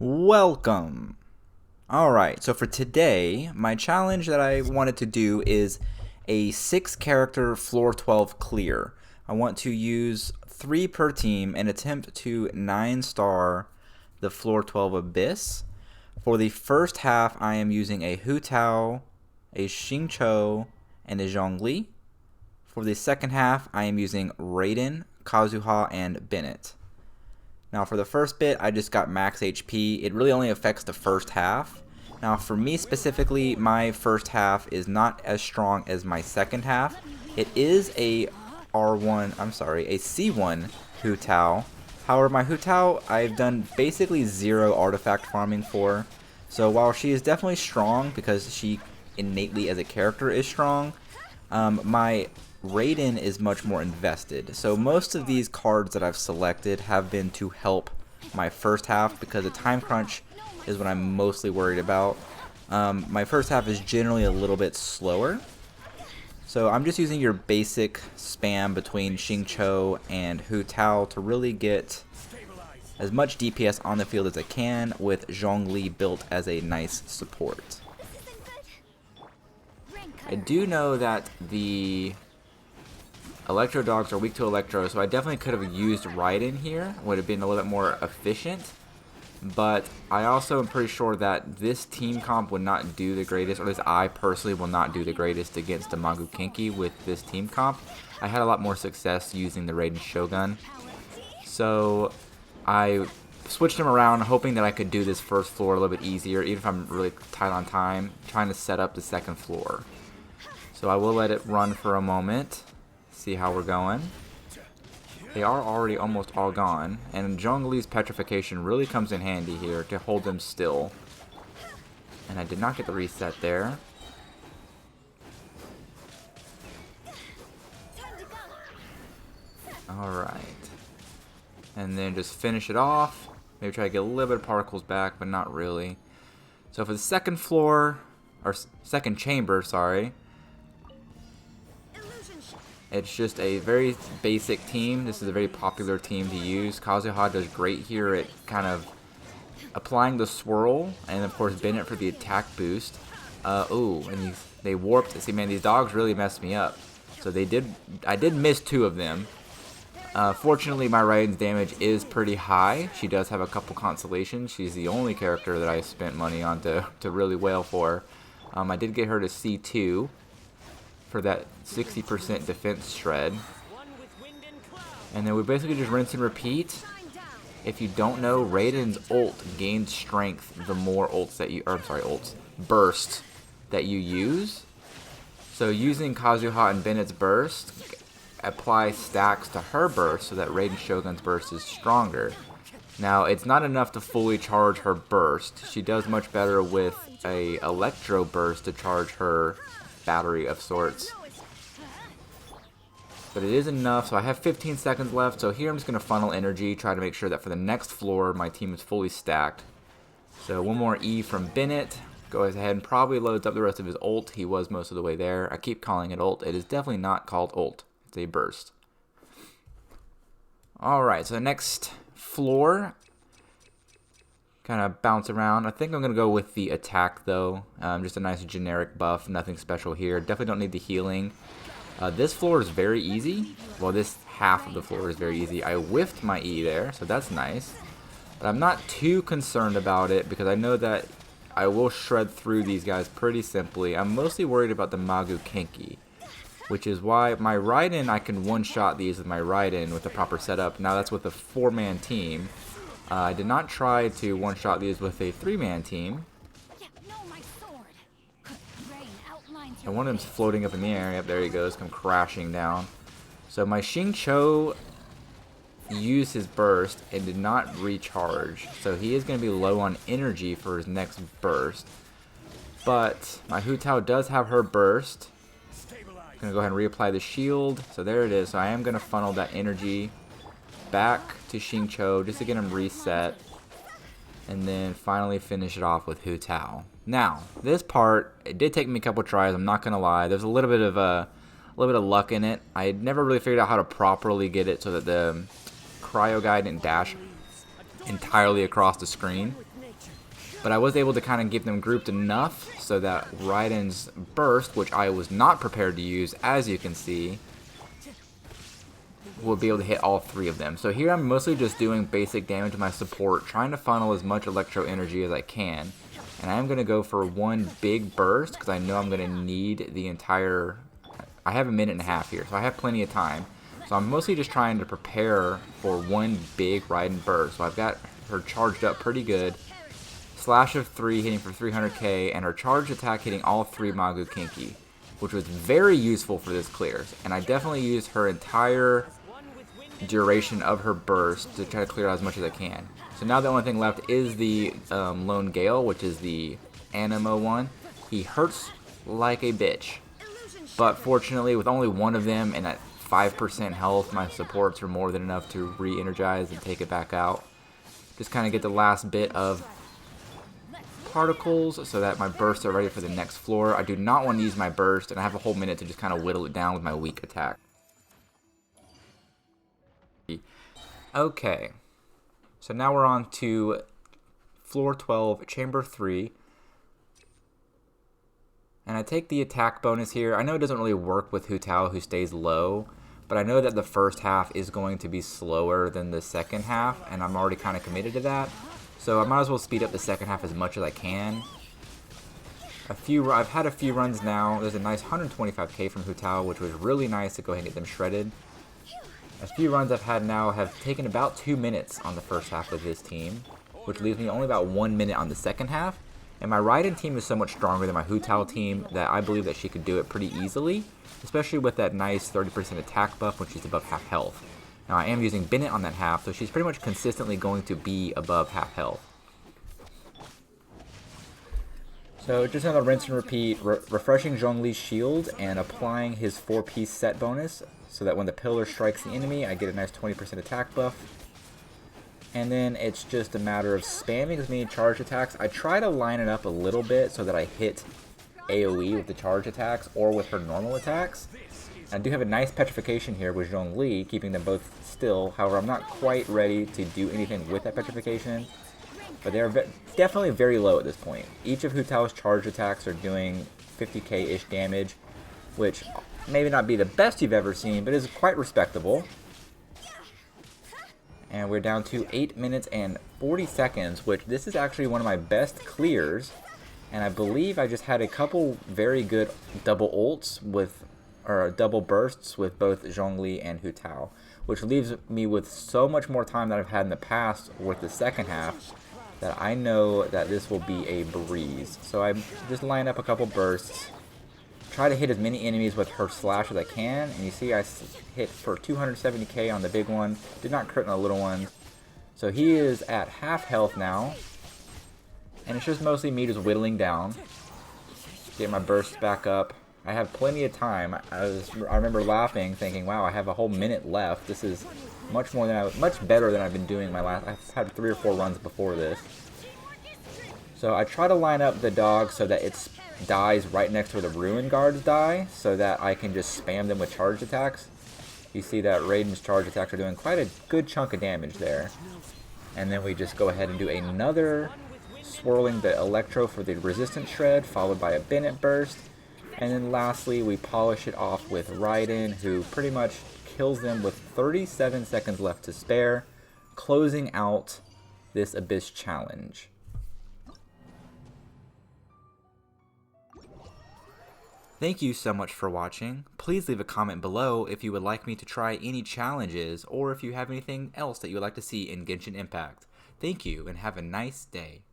Welcome. Alright, so for today, my challenge that I wanted to do is a 6-character floor 12 clear. I want to use 3 per team and attempt to 9-star the floor 12 Abyss. For the first half, I am using a Hu Tao, a Xingqiu, and a Zhongli. For the second half, I am using Raiden, Kazuha, and Bennett. Now for the first bit, I just got max HP. It really only affects the first half. Now for me specifically, my first half is not as strong as my second half. It is a C1 Hu Tao. However, my Hu Tao, I've done basically 0 artifact farming for. So while she is definitely strong because she innately as a character is strong, my Raiden is much more invested. So most of these cards that I've selected have been to help my first half because the time crunch is what I'm mostly worried about. My first half is generally a little bit slower. So I'm just using your basic spam between Xingqiu and Hu Tao to really get as much DPS on the field as I can, with Zhongli built as a nice support. I do know that the Electro dogs are weak to Electro, so I definitely could have used Raiden here. Would have been a little bit more efficient. But I also am pretty sure that this team comp would not do the greatest, or at least I personally will not do the greatest against the Magu-Kinki with this team comp. I had a lot more success using the Raiden Shogun. So I switched him around hoping that I could do this first floor a little bit easier, even if I'm really tight on time, trying to set up the second floor. So I will let it run for a moment. See how we're going. They are already almost all gone, and Zhongli's petrification really comes in handy here to hold them still. And I did not get the reset there. Alright. And then just finish it off. Maybe try to get a little bit of particles back, but not really. So for the second floor, or second chamber, sorry, it's just a very basic team. This is a very popular team to use. Kazuha does great here at kind of applying the swirl, and of course Bennett for the attack boost. Ooh, and they warped. See, man, these dogs really messed me up. So I did miss 2 of them. Fortunately, my Raiden's damage is pretty high. She does have a couple constellations. She's the only character that I spent money on to really wail for. I did get her to C2. For that 60% defense shred. And then we basically just rinse and repeat. If you don't know, Raiden's ult gains strength the more ults that you, burst that you use. So using Kazuha and Bennett's burst, apply stacks to her burst so that Raiden Shogun's burst is stronger. Now, it's not enough to fully charge her burst. She does much better with a Electro burst to charge her battery of sorts, but it is enough. So I have 15 seconds left, so here I'm just going to funnel energy, try to make sure that for the next floor my team is fully stacked. So one more E from Bennett, goes ahead and probably loads up the rest of his ult. He was most of the way there. I keep calling it ult. It is definitely not called ult. It's a burst. Alright, so the next floor, kind of bounce around. I think I'm going to go with the attack, though. Just a nice generic buff. Nothing special here. Definitely don't need the healing. This floor is very easy. Well, this half of the floor is very easy. I whiffed my E there, so that's nice. But I'm not too concerned about it because I know that I will shred through these guys pretty simply. I'm mostly worried about the Magu-Kinki, which is why my Raiden, I can one-shot these with my Raiden with the proper setup. Now that's with a 4-man team. I did not try to one-shot these with a 3-man team. And one of them's floating up in the air. Yep, there he goes, come crashing down. So my Xingqiu used his burst and did not recharge. So he is going to be low on energy for his next burst. But my Hu Tao does have her burst. I'm going to go ahead and reapply the shield. So there it is. So I am going to funnel that energy back to Xingqiu just to get him reset, and then finally finish it off with Hu Tao. Now, this part, it did take me a couple tries, I'm not gonna lie. There's a little bit of luck in it. I had never really figured out how to properly get it so that the cryo guy didn't dash entirely across the screen. But I was able to kind of give them grouped enough so that Raiden's burst, which I was not prepared to use, as you can see, will be able to hit all 3 of them. So here I'm mostly just doing basic damage to my support, trying to funnel as much electro energy as I can. And I'm going to go for one big burst because I know I'm going to need the entire... I have a minute and a half here, so I have plenty of time. So I'm mostly just trying to prepare for one big Raiden burst. So I've got her charged up pretty good. Slash of 3 hitting for 300k, and her charged attack hitting all 3 Magu Kinki, which was very useful for this clears. And I definitely used her entire duration of her burst to try to clear out as much as I can. So now the only thing left is the Lone Gale, which is the Anemo one. He hurts like a bitch, but fortunately with only one of them and at 5% health, my supports are more than enough to re-energize and take it back out. Just kind of get the last bit of particles so that my bursts are ready for the next floor. I do not want to use my burst, and I have a whole minute to just kind of whittle it down with my weak attack. Okay, so now we're on to floor 12, chamber 3. And I take the attack bonus here. I know it doesn't really work with Hu Tao, who stays low, but I know that the first half is going to be slower than the second half, and I'm already kind of committed to that. So I might as well speed up the second half as much as I can. I've had a few runs now. There's a nice 125k from Hu Tao, which was really nice to go ahead and get them shredded. A few runs I've had now have taken about 2 minutes on the first half of this team, which leaves me only about 1 minute on the second half. And my Raiden team is so much stronger than my Hu Tao team that I believe that she could do it pretty easily, especially with that nice 30% attack buff when she's above half health. Now I am using Bennett on that half, so she's pretty much consistently going to be above half health. So just another rinse and repeat, refreshing Zhongli's shield and applying his 4-piece set bonus so that when the pillar strikes the enemy, I get a nice 20% attack buff. And then it's just a matter of spamming as many charge attacks. I try to line it up a little bit so that I hit AoE with the charge attacks or with her normal attacks. I do have a nice petrification here with Zhongli, keeping them both still. However, I'm not quite ready to do anything with that petrification. But they're definitely very low at this point. Each of Hu Tao's charge attacks are doing 50k-ish damage, which maybe not be the best you've ever seen, but is quite respectable. And we're down to 8 minutes and 40 seconds, which this is actually one of my best clears. And I believe I just had a couple very good double ults with, or double bursts with both Zhongli and Hu Tao, which leaves me with so much more time than I've had in the past with the second half, that I know that this will be a breeze. So I just line up a couple bursts, try to hit as many enemies with her slash as I can, and you see I hit for 270k on the big one, did not crit on the little one. So he is at half health now, and it's just mostly me just whittling down, get my bursts back up. I have plenty of time. I remember laughing, thinking, wow, I have a whole minute left. This is much better than I've been doing I've had 3 or 4 runs before this. So I try to line up the dog so that it dies right next to where the Ruin Guards die, so that I can just spam them with charge attacks. You see that Raiden's charge attacks are doing quite a good chunk of damage there. And then we just go ahead and do another swirling the Electro for the resistance shred, followed by a Bennett burst. And then lastly, we polish it off with Raiden, who pretty much kills them with 37 seconds left to spare, closing out this Abyss challenge. Thank you so much for watching. Please leave a comment below if you would like me to try any challenges, or if you have anything else that you would like to see in Genshin Impact. Thank you, and have a nice day.